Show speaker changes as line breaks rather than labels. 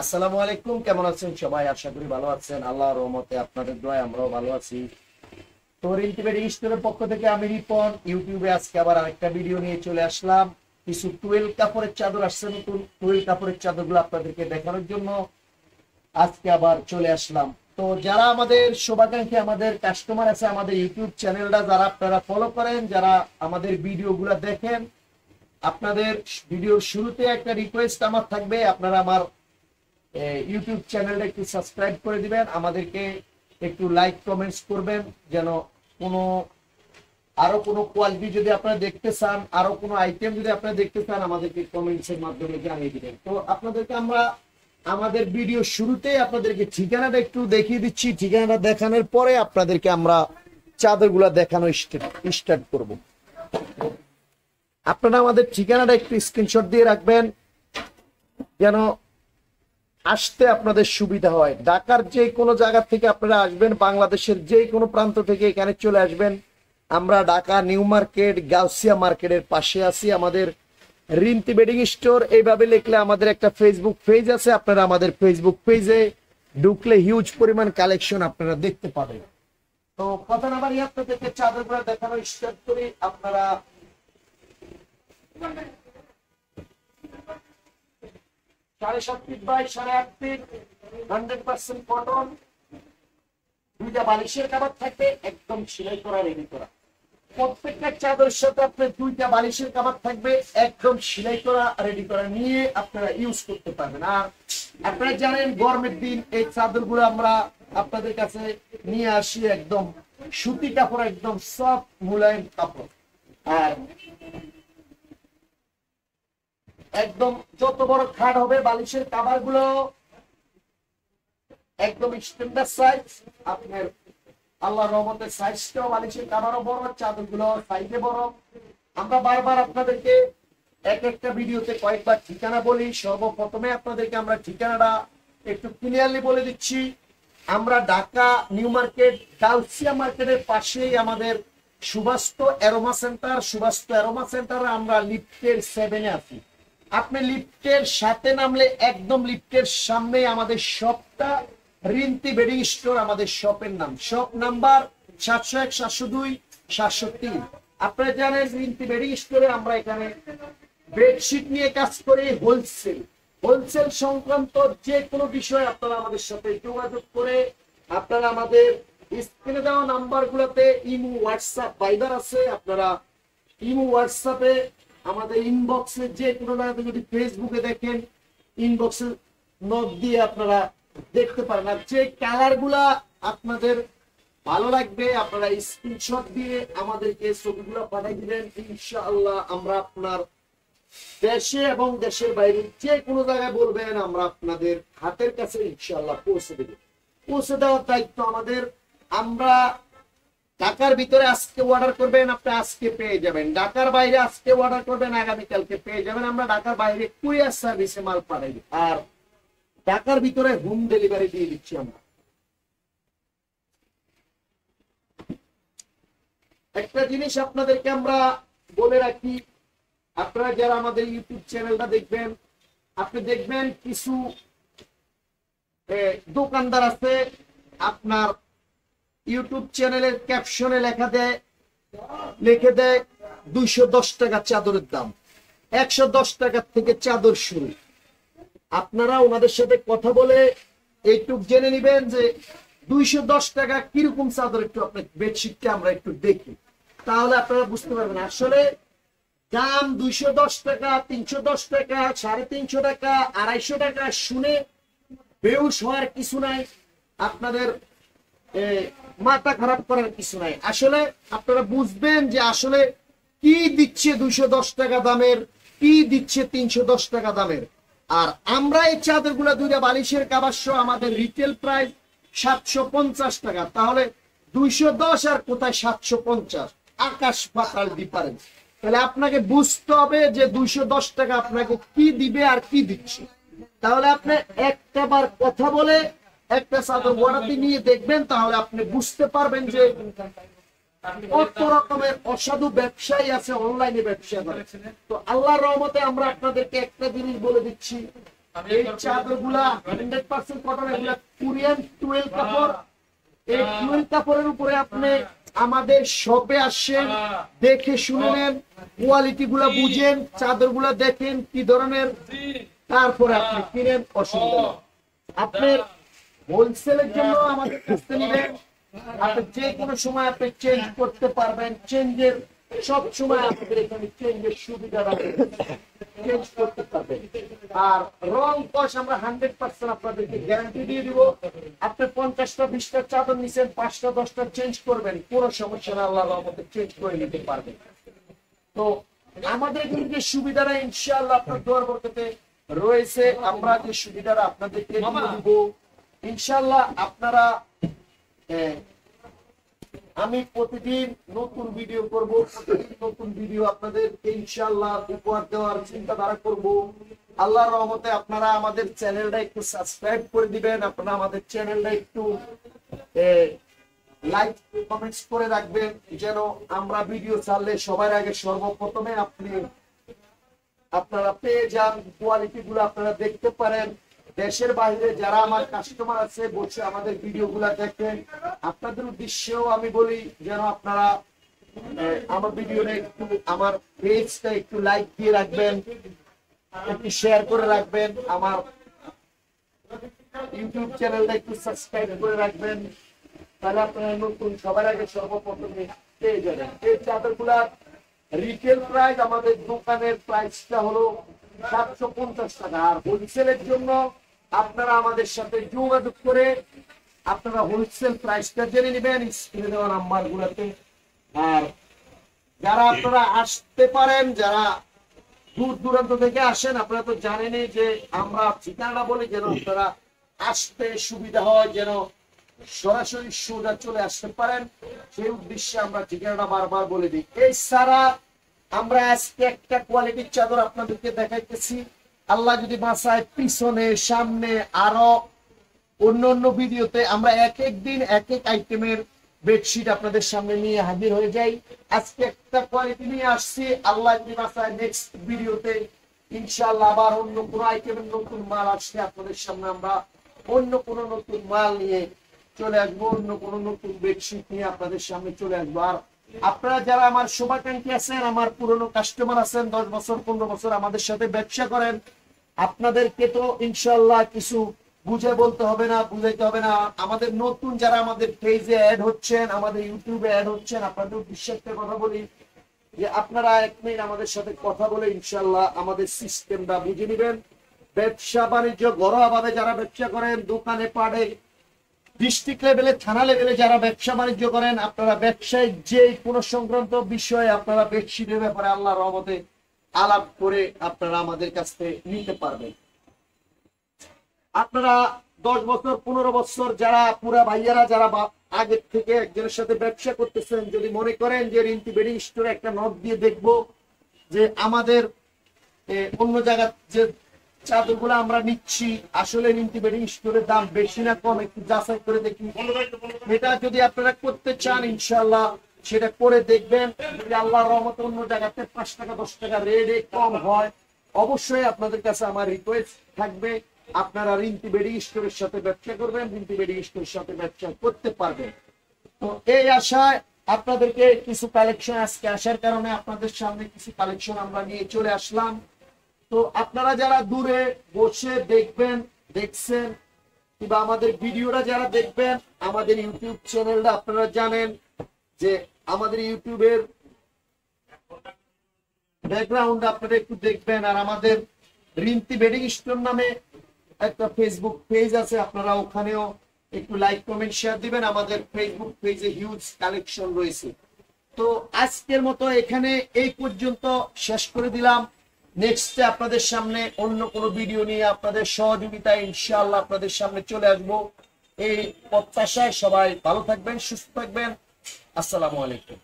আসসালামু আলাইকুম, কেমন আছেন সবাই? আশা করি ভালো আছেন। আল্লাহর রহমতে আপনাদের দোয়ায় আমরাও ভালো আছি। তো রিন্টিবেডি স্টোরের পক্ষ থেকে আমি রিপন ইউটিউবে আজকে আবার আরেকটা ভিডিও নিয়ে চলে আসলাম। কিছু টুয়েল কাপড়ের চাদর আসছে, নতুন টুয়েল কাপড়ের চাদরগুলো আপনাদেরকে দেখানোর জন্য আজকে আবার চলে আসলাম। তো যারা আমাদের শুভাকাঙ্ক্ষী আমাদের কাস্টমার আছে, আমাদের ইউটিউব চ্যানেলটা যারা আপনারা ফলো করেন, যারা আমাদের ভিডিওগুলো দেখেন, আপনাদের ভিডিওর শুরুতে একটা রিকোয়েস্ট আমার থাকবে, আপনারা আমার ইউটিউব চ্যানেলটা একটু সাবস্ক্রাইব করে দিবেন, আমাদেরকে একটু লাইক কমেন্টস করবেন, যেন কোনো আরো কোনো কোয়ালিটি যদি আপনারা দেখতে চান, আরো কোনো আইটেম যদি আপনারা দেখতে চান, আমাদেরকে কমেন্টস এর মাধ্যমে জানিয়ে দিবেন। তো আপনাদেরকে আমরা আমাদের ভিডিও শুরুতেই আপনাদেরকে ঠিকানাটা একটু দেখিয়ে দিচ্ছি। ঠিকানাটা দেখানোর পরে আপনাদেরকে আমরা চাদরগুলো দেখানো স্টার্ট করব। আপনারা আমাদের ঠিকানাটা একটু স্ক্রিনশট দিয়ে রাখবেন, যেন আসতে আপনাদের সুবিধা হয়। ঢাকার যে কোনো জায়গা থেকে আপনারা আসবেন, বাংলাদেশের যে কোনো প্রান্ত থেকে এখানে চলে আসবেন। আমরা ঢাকা নিউ মার্কেট গাউসিয়া মার্কেটের পাশে আছি। আমাদের রিন্টি বেডিং স্টোর এইভাবে লিখলে আমাদের একটা ফেসবুক পেজ আছে, আপনারা আমাদের ফেসবুক পেজে ঢুকলে হিউজ পরিমাণ কালেকশন আপনারা দেখতে পাবেন। তো কথা না বাড়িয়ে আপনাদেরকে চাদরগুলো দেখানো স্টার্ট করি। আপনারা 7.5 ফিট বাই 8.5 ফিট 100% কটন, দুইটা বালিশের কাভার থাকবে, একদম সেলাই করা রেডি করা। প্রত্যেকটা চাদরের সাথে আপনার দুইটা বালিশের কাভার থাকবে, একদম সেলাই করা রেডি করা নিয়ে আপনারা ইউজ করতে পারবেন। আর আপনারা জানেন গরমের দিন এই চাদরগুলো আমরা আপনাদের কাছে নিয়ে আসি, একদম সুতি কাপড়, একদম সফট মুলায়ম কাপড়। আর একদম যত বড় খাট হবে বালিশের কাভার গুলো একদম স্ট্যান্ডার্ড সাইজ। আপনার আল্লাহর রহমতের সাইজটাও বালিশের কাভারও বড়, চাদর গুলো সাইজে বড়। আমরা বারবার আপনাদেরকে এক একটা ভিডিওতে কয়েকবার ঠিকানা বলি। সর্বপ্রথমে আপনাদেরকে আমরা ঠিকানাটা একটু ক্লিয়ারলি বলে দিচ্ছি। আমরা ঢাকা নিউ মার্কেট গাউসিয়া মার্কেটের পাশেই আমাদের Subastu aroma centre. Subastu aroma সেন্টারে আমরা লিফটের 7-এ আছি। আপনি লিফটের সাথে নামলে একদম লিফটের সামনে আমাদের শপটা রিন্টি বেডিং স্টোর, আমাদের শপের নাম। Shop number 701 702 703। আপনারা জানেন রিন্টি বেডিং স্টোরে আমরা এখানে বেডশিট নিয়ে কাজ করি, হোলসেল সংক্রান্ত যে কোনো বিষয় আপনারা আমাদের সাথে যোগাযোগ করে আপনারা আমাদের স্ক্রিনে দেওয়া নাম্বার গুলোতে ইমো হোয়াটসঅ্যাপ ভাইবার আছে, আপনারা ইমো হোয়াটসঅ্যাপে আমাদের ইনবক্সে যে কোনো জায়গাতে যদি ফেসবুকে দেখেন ইনবক্সে নক দিয়ে আপনারা দেখতে পারেন। আর যে কালার গুলা আপনাদের ভালো লাগবে আপনারা স্ক্রিনশট দিয়ে আমাদেরকে ছবিগুলো পাঠিয়ে দিবেন। ইনশাআল্লাহ আমরা আপনার দেশে এবং দেশের বাইরে যে কোনো জায়গায় বলবেন, আমরা আপনাদের হাতের কাছে ইনশাআল্লাহ পৌঁছে দেব। পৌঁছে দেওয়ার দায়িত্ব আমাদের। আমরা ঢাকার ভিতরে আজকে অর্ডার করবেন, আপনি আজকে পেয়ে যাবেন। ঢাকার বাইরে আজকে অর্ডার করবেন, আগামীকালকে পেয়ে যাবেন। আমরা ঢাকার বাইরে কুরিয়ার সার্ভিসে মাল পাঠাই, আর ঢাকার ভিতরে হোম ডেলিভারি দিয়ে দিচ্ছি আমরা। একটা জিনিস আপনাদেরকে আমরা বলে রাখি, আপনারা যারা আমাদের ইউটিউব চ্যানেলটা দেখবেন, আপনি দেখবেন কিছু দোকানদার আছে আপনার ইউটিউব চ্যানেলের ক্যাপশনে লিখে দেয় 210 টাকা চাদরের দাম, 110 টাকা থেকে চাদর শুরু। আপনারা ওনাদের সাথে কথা বলে এইটুক জেনে নিবেন যে 210 টাকা কিরকম চাদর, একটু আপনার বেডশিটটা আমরা একটু দেখি, তাহলে আপনারা বুঝতে পারবেন আসলে দাম 210 টাকা, 310 টাকা, 350 টাকা, 250 টাকা শুনে বেহুশ হওয়ার কিছু নাই, আপনাদের মাথা খারাপ করার কিছু নাই। আসলে আপনারা বুঝবেন যে আসলে কি দিচ্ছে 210 টাকা দামের, কি দিচ্ছে 310 টাকা দামের। আর আমরা এই চাদর গুলা দুইটা বালিশের কাভার সহ আমাদের রিটেল প্রাইস 750 টাকা। তাহলে 210 আর কোথায় 750, আকাশ পাতাল ডিফারেন্স। তাহলে আপনাকে বুঝতে হবে যে 210 টাকা আপনাকে কি দিবে আর কি দিচ্ছে। তাহলে আপনি একটা বার কথা বলে একটা চাদর ওয়ারান্টি নিয়ে দেখবেন, তাহলে আপনি বুঝতে পারবেন যে কত রকমের অসাধু ব্যবসায়ী আছে অনলাইনে ব্যবসা করে। তো আল্লাহর রহমতে আমরা আপনাদেরকে একটা জিনিস বলে দিচ্ছি, এই চাদরগুলা 100% কটন, এগুলা কোরিয়ান টুয়েল কাপড়। এই টুয়েল কাপড়ের উপরে আপনি আমাদের শপে আসেন, দেখে শুনে নেন, কোয়ালিটি গুলা বুঝেন, চাদর গুলা দেখেন কি ধরনের, তারপরে আপনি কিনেন। অসুবিধা নেই। আপনার হোলসেলের জন্য আমাদের কাছ থেকে নেবেন, আপনি যে কোনো সময় আপনি চেঞ্জ করতে পারবেন। চেঞ্জের সব সময় আপনাদের এখানে চেঞ্জের সুবিধাটা চেঞ্জ করতে পারবেন। আর রং কস আমরা 100% আপনাদেরকে গ্যারান্টি দিয়ে দিব। আপনি 50টা 20টা চাদর নিছেন, 5টা 10টা চেঞ্জ করবেন, কোনো সমস্যা না, আল্লাহর রহমতে চেঞ্জ করে নিতে পারবেন। তো আমাদের কিন্তু সুবিধাটা ইনশাআল্লাহ আপনার দোয়ার বরকতে রয়েছে। আমরা যে সুবিধাটা আপনাদেরকে দিব ইনশাআল্লাহ, আপনারা আমি প্রতিদিন নতুন ভিডিও করব, প্রতিদিন নতুন ভিডিও আপনাদেরকে ইনশাআল্লাহ উপহার দেওয়ার চিন্তাধারা করব। আল্লাহর রহমতে আপনারা আমাদের চ্যানেলটা একটু সাবস্ক্রাইব করে দিবেন, আপনারা আমাদের চ্যানেলটা একটু লাইক কমেন্টস করে রাখবেন, যেন আমরা ভিডিও ছাড়লে সবার আগে সর্বপ্রথমে আপনারা পেয়ে যান, কোয়ালিটি গুলো আপনারা দেখতে পারেন। দেশের বাইরে যারা আমার কাস্টমার আছে বলছে আমাদের ভিডিও গুলা দেখেন, আপনাদের উদ্দেশ্যেও আমি বলি যেন আপনারা আমার ভিডিওটা একটু, আমার পেজটা একটু লাইক দিয়ে রাখবেন, একটু শেয়ার করে রাখবেন, আমার ইউটিউব চ্যানেলটা একটু সাবস্ক্রাইব করে রাখবেন, তাহলে আপনারা নতুন সবার আগে সর্বপ্রথমে পেয়ে যাবেন। এই চাদর গুলার রিটেল প্রাইস, আমাদের দোকানের প্রাইসটা হলো 750 টাকা। আর হোলসেলের জন্য আপনারা আমাদের সাথে যোগাযোগ করে আপনারা হোলসেল প্রাইসটা জেনে নেবেন স্ক্রিনে দেওয়া নাম্বার গুলাতে। আর যারা আপনারা আসতে পারেন, যারা দূর দূরান্ত থেকে আসেন, আপনারা তো জানেনই যে আমরা ঠিকানা বলি, যেন আপনারা আসতে সুবিধা হয়, যেন সরাসরি সোজা চলে আসতে পারেন, সেই উদ্দেশ্যে আমরা ঠিকানাটা বারবার বলে দিই। এই সারা আমরা আজকে একটা কোয়ালিটির চাদর আপনাদেরকে দেখাইতেছি। আল্লাহ যদি বাঁচায়, পিছনে সামনে আরো অন্য অন্য ভিডিওতে আমরা এক এক দিন এক এক আইটেমের বেডশিট আপনাদের সামনে নিয়ে হাজির হয়ে যাই। আজকে একটা কোয়ালিটি নিয়ে আসছি, আল্লাহ যদি বাঁচায় নেক্সট ভিডিওতে ইনশাআল্লাহ আবার অন্য কোনো আইটেমের নতুন মাল আসছে আপনাদের সামনে, আমরা অন্য কোনো নতুন মাল নিয়ে চলে আসবো, অন্য কোনো নতুন বেডশিট নিয়ে আপনাদের সামনে চলে আসবো। আর আপনারা যারা আমার শুভাকাঙ্ক্ষী আছেন, আমার পুরনো কাস্টমার আছেন, 10 বছর 15 বছর আমাদের সাথে ব্যবসা করেন, আপনাদেরকে তো ইনশাআল্লাহ কিছু বুঝে বলতে হবে না, বুঝাইতে হবে না। আমাদের নতুন যারা আমাদের পেজে অ্যাড হচ্ছেন, আমাদের ইউটিউবে অ্যাড হচ্ছেন, আপনাদের উদ্দেশ্যে একটা কথা বলি যে আপনারা 1 মিনিট আমাদের সাথে কথা বলে ইনশাআল্লাহ আমাদের সিস্টেমটা বুঝে নেবেন। ব্যবসা বাণিজ্য ঘরোয়াভাবে যারা ব্যবসা করেন, দোকানে পাড়ে, ডিস্ট্রিক্ট লেভেলে, থানা লেভেলে যারা ব্যবসা বাণিজ্য করেন, আপনারা ব্যবসায় যে কোনো সংক্রান্ত বিষয়ে আপনারা বেডশিটের ব্যাপারে আল্লাহর রহমতে আলাপ করে আপনারা আমাদের কাছ থেকে নিতে পারবেন। আপনারা 10 বছর 15 বছর যারা পুরা ভাইয়ারা যারা আগের থেকে একজনের সাথে ব্যবসা করতেছেন, যদি মনে করেন যে রিন্তি বেডিং স্টোরে একটা নক দিয়ে দেখবো যে আমাদের অন্য জায়গা যে চাদরগুলো আমরা নিচ্ছি আসলে রিন্তি বেডিং স্টোরের দাম বেশি না কম, একটু যাচাই করে দেখি। এটা যদি আপনারা করতে চান ইনশাআল্লাহ সেটা করে দেখবেন। যদি আল্লাহর রহমতে অন্য জায়গাতে 5 টাকা 10 টাকা রেটে কম হয়, অবশ্যই আপনাদের কাছে আমার রিকোয়েস্ট থাকবে আপনারা রিন্তি বেডিং স্টোরের সাথে ব্যবসা করবেন, রিন্তি বেডিং স্টোরের সাথে ব্যবসা করতে পারবেন। তো এই আশায় আপনাদেরকে কিছু কালেকশন আজকে আসার কারণে আপনাদের সামনে কিছু কালেকশন আমরা নিয়ে চলে আসলাম। তো আপনারা যারা দূরে বসে দেখবেন, দেখছেন, কিংবা আমাদের ভিডিওটা যারা দেখবেন, আমাদের ইউটিউব চ্যানেলটা আপনারা জানেন যে আমাদের ইউটিউবের ব্যাকগ্রাউন্ড আপনারা একটু দেখবেন। আর আমাদের রিন্তি বেডিং স্টোর নামে একটা ফেসবুক পেজ আছে, আপনারা ওখানেও একটু লাইক কমেন্ট শেয়ার দিবেন। আমাদের ফেসবুক পেজে হিউজ কালেকশন রয়েছে। তো আজকের মতো এখানে এই পর্যন্ত শেষ করে দিলাম। নেক্সটে আপনাদের সামনে অন্য কোনো ভিডিও নিয়ে আপনাদের সহযোগিতায় ইনশাআল্লাহ আপনাদের সামনে চলে আসবো। এই প্রত্যাশায় সবাই ভালো থাকবেন, সুস্থ থাকবেন। আসসালামু আলাইকুম।